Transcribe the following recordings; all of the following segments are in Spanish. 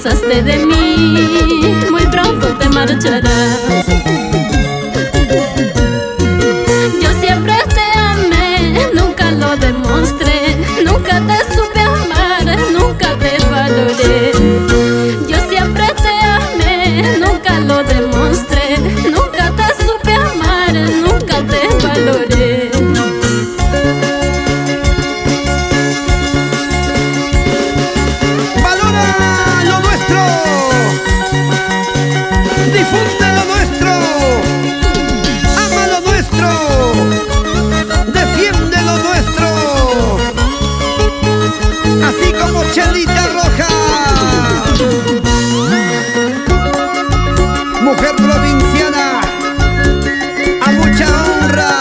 abusaste de mí, muy pronto te marcharás. Yo siempre te amé, nunca lo demostré, nunca te supe amar, nunca te valoré. Yo siempre te amé, nunca lo demostré, nunca te supe amar, nunca te valoré. ¡Valora lo nuestro! ¡Difunde lo nuestro! ¡Ama lo nuestro! ¡Defiende lo nuestro! Así como Chelita Roja, mujer provinciana, a mucha honra,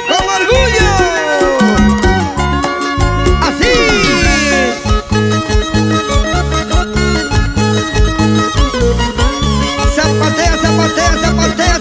con orgullo. Así. Zapatea, zapatea, zapatea.